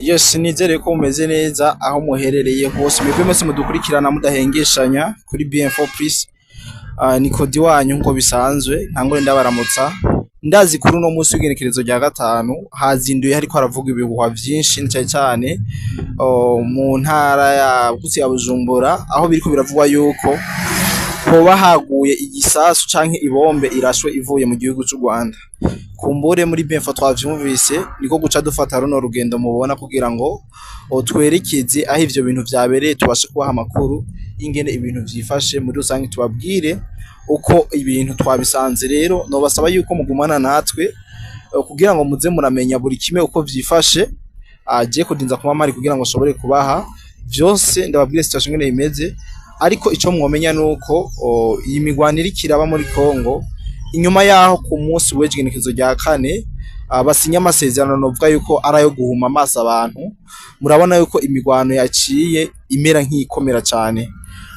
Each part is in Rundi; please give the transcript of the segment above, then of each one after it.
Yes, nizere ko mumeze neza aho muherereye hose mwebwe mwese mudukurikirana mudahengeshanya kuri BM4 Plus. Ni kodi wanyu ngo bisanzwe ntangore ndabaramutsa. Ndazi kuri uno munsi w'igenekerezo rya gatanu hazinduye hariko haravuga ibihuha vyinshi cyane cyane mu ntara ya Butsi ya Bujumbura, aho biriko biravugwa yuko hoba haguye igisasu canke ibombe irashwe ivuye mu gihugu c'u Rwanda. Kumbure muri BM4 twavyumvise niko guca dufata runo rugendo mubona kugira ngo twerekeze aho ivyo bintu vyabereye, tubashe kubaha amakuru ingene ibintu vyifashe muri rusange, tubabwire uko ibintu twabisanze. Rero nobasaba yuko mugumana natwe kugira ngo muze muramenya buri kimwe uko vyifashe. Je kudinza kuma mari kugira ngo nshobore kubaha vyose, ndababwire situation ngene imeze. Ariko ico mwomenya nuko iyi migwanire ikiraba muri Kongo, inyuma yaho ku munsi w'egenekerezo rya kane basinya amasezerano novuga yuko arayo guhuma amaso abantu. Murabona yuko imigwano yaciye imera nk'ikomera cyane.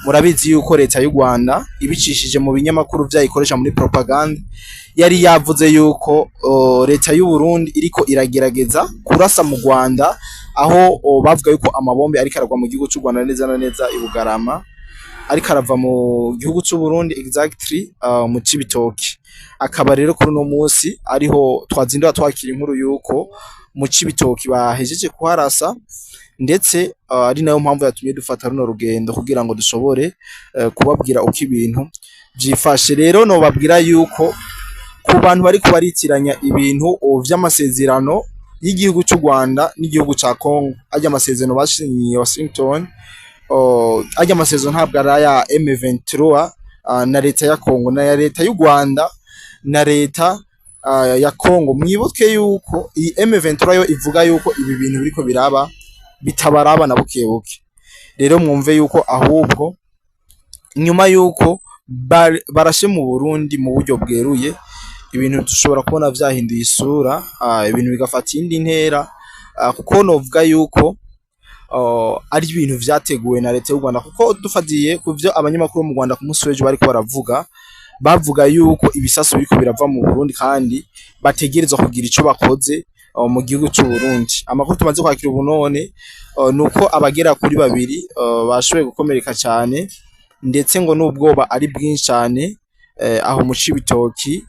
Murabizi yuko leta y'u Rwanda ibicishije mu binyamakuru vyayikoresha muri propaganda yari yavuze yuko leta y'u Burundi iriko iragerageza kurasa mu Rwanda, aho bavuga yuko amabombe ariko aragwa mu gihugu cy'u Rwanda neza na neza i Bugarama, ariko arava mu gihugu cy'u Burundi exactly mu Cibitoki. Akaba rero kuri uno munsi ariho twazindura twakira inkuru yuko mu Cibitoki bahejeje kuharasa, ndetse ari nayo mpamvu yatumye dufata runo rugendo kugira ngo dushobore kubabwira uko ibintu vyifashe. Rero no babwira yuko ku bantu bariko baritiranya ibintu vy'amasezerano y'igihugu cy'u Rwanda n'igihugu ca Kongo, ajya amasezerano bashinyiye Washington, ajya amasezerano ntabwo ari aya M23 na leta ya Kongo, na ya leta y'u Rwanda na leta ya Kongo. Mwibuke yuko iyi M23 yo ivuga yuko ibi bintu biriko biraba bitabaraba na bukebuke. Rero mwumve yuko ahubwo nyuma yuko barashe mu Burundi mu buryo bweruye, ibintu dushobora kubona vyahinduye isura, ibintu bigafata indi ntera, kuko novuga yuko ari ibintu vyateguwe na leta y'u Rwanda. Kuko dufatiye ku vyo abanyamakuru mu Rwanda ku munsi w'ejo bariko baravuga, bavuga yuko ibisasu biriko birava mu Burundi kandi bategerezwa kugira ico bakoze mu gihugu cy'u Burundi. Amakuru tumaze kwakira ubu none nuko abagera kuri babiri bashoboye gukomereka cyane, ndetse ngo n'ubwoba ari bwinshi cyane aho mu Cibitoki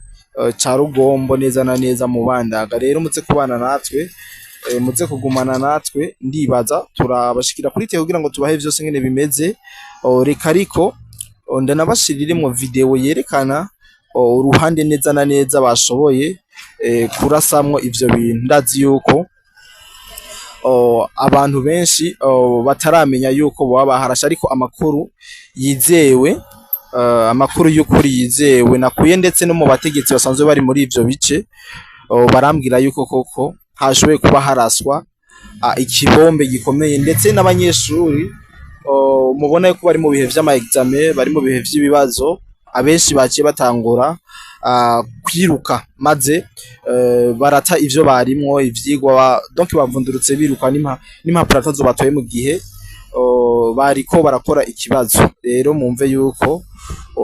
ca Rugombo neza na neza mu Bandaga. Rero muze kubana natwe, muze kugumana natwe, ndibaza turabashikira kuri te kugira ngo tubahe vyose ngene bimeze. Reka ariko ndanabashirire mu video yerekana uruhande neza na neza bashoboye kurasamwo ivyo bintu. Ndazi yuko abantu benshi bataramenya yuko baba baharasha, ariko amakuru yizewe, amakuru y'ukuri yizewe nakuye ndetse no mu bategetsi basanzwe bari muri ivyo bice, barambwira yuko koko hashoboye kuba haraswa ikibombe gikomeye, ndetse n'abanyeshuri mubona yuko bari mu bihe vy'ama examen, bari mu bihe vy'ibibazo, abenshi baciye batangura kwiruka, maze barata ivyo barimwo ivyigwa, donc bavundurutse biruka n'impapuro atazo batoye mu gihe bariko barakora ikibazo. Rero mumve yuko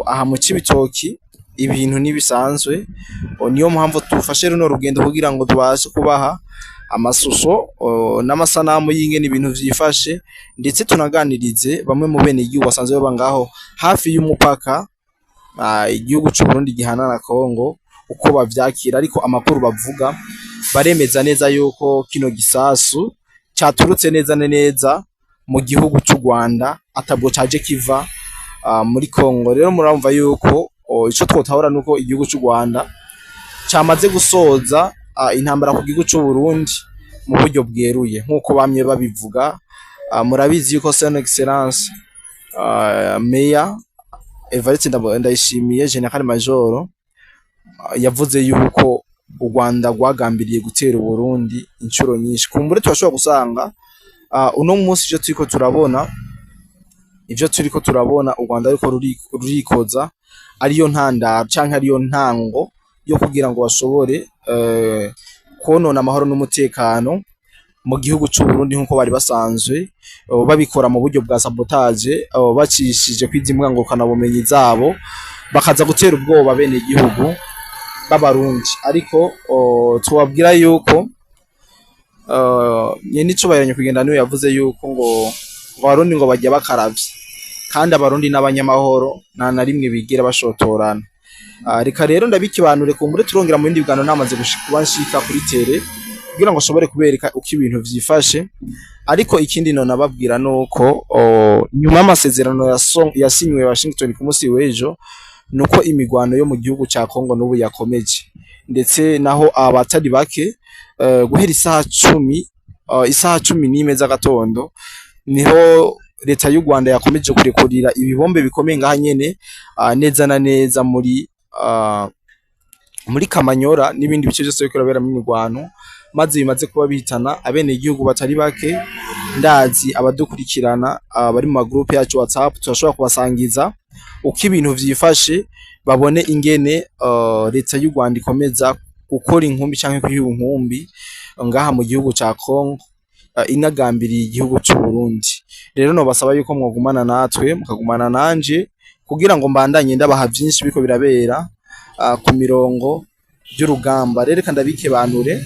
aha mu Cibitoki ibintu nibisanzwe, niyo mpamvu tufashe runo rugendo kugira ngo tubashe kubaha amasuso n'amasanamu y'ingene ibintu vyifashe, ndetse tunaganirize bamwe mu bene igihugu basanzwe baba ngaho hafi y'umupaka igihugu cy'u Burundi gihana na Kongo, uko bavyakira. Ariko amakuru bavuga baremeza neza yuko kino gisasu caturutse neza neza mu gihugu cy'u Rwanda, atabwo caje kiva muri Kongo. Rero muramva yuko ico twotahura nuko igihugu cy'u Rwanda cyamaze gusoza intambara ku gihugu cy'u Burundi mu buryo bweruye nkuko bamye babivuga. Murabizi yuko Son Excellence Meya Evariste Ndayishimiye General Major yavuze yuko u Rwanda rwagambiriye gutera u Burundi inshuro nyinshi. Kumbure twashobora gusanga uno munsi ivyo turiko turabona u Rwanda ariko rurikoza ariyo ntandaro canke ariyo ntango yo kugira ngo bashobore konona amahoro n'umutekano mu gihugu cy'u Burundi, nkuko bari basanzwe babikora mu buryo bwa sabotage, bacishije kwizimbwa ngo kana bumenyi zabo, bakaza gutera ubwoba bene igihugu b'abarundi. Ariko tubabwira yuko nyene icubahiro kugenda niwe yavuze yuko ngo abarundi ngo bajya bakaravye kandi abarundi n'abanyamahoro nta na rimwe bigira bashotorana. Reka rero ndabikibanure kumbure turongera mu bindi biganiro namaze kuba nshika kuri tere kugira ngo ashobore kubereka uko ibintu vyifashe, ariko ikindi no nababwira nuko nyuma y'amasezerano yasinywe Washington ku munsi w'ejo nuko imigwano yo mu gihugu ca Kongo n'ubu yakomeje, ndetse naho abatari bake guhera isaha 11 z'agatondo niho leta y'u Rwanda yakomeje kurekurira ibibombe bikomeye ngaha nyene neza na neza muri Kamanyora n'ibindi bice byose biko rabera mu migwano, maze bimaze kuba bihitana abene igihugu batari bake. Ndazi abadukurikirana bari mu groupe yacu WhatsApp turashobora kubasangiza uko ibintu vyifashe, babone ingene leta y'u Rwanda ikomeza gukora inkumbi canke kwiha inkumbi ngaha mu gihugu ca Kongo inagambiriye igihugu cy'u Burundi. Rero no basaba yuko mwogumana natwe mukagumana nanje kugira ngo mbandanye ndabaha byinshi biko birabera ku mirongo y'urugamba. Rero kandi abikebanure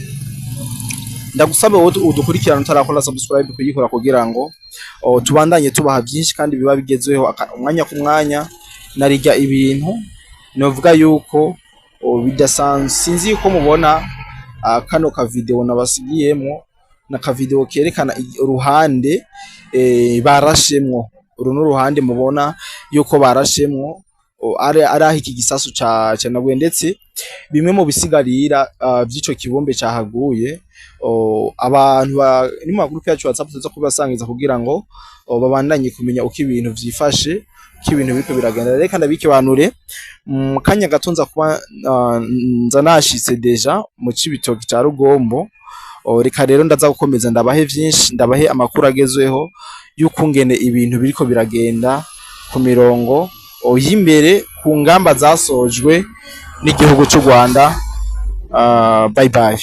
ndagusaba wowe udukurikirana utarakora subscribe kuyikora kugira ngo tubandanye tubaha byinshi kandi biba bigezweho umwanya ku mwanya. Narijya ibintu novuga yuko bidasanzwe, sinzi yuko mubona kano ka video nabasigiyemo na ka video kerekana uruhande barashemwo, uruno ruhande mubona yuko barashemwo ari iki gisasu ca nabwe, ndetse bimwe mu bisigarira by'ico kibombe cahaguye. Abantu ni mu groupe yacu WhatsApp tuza kubasangiza kugira ngo babandanye kumenya uko ibintu vyifashe, uko ibintu biriko biragenda. Reka ndabikibanure mu kanya gatonza kuba nza nashitse deja mu Cibitoki ca Rugombo. Reka rero ndaza gukomeza ndabahe vyinshi, ndabahe amakuru agezweho yuko ngene ibintu biriko biragenda ku mirongo y'imbere ku ngamba zasojwe n'igihugu cy'u Rwanda. Bye bye.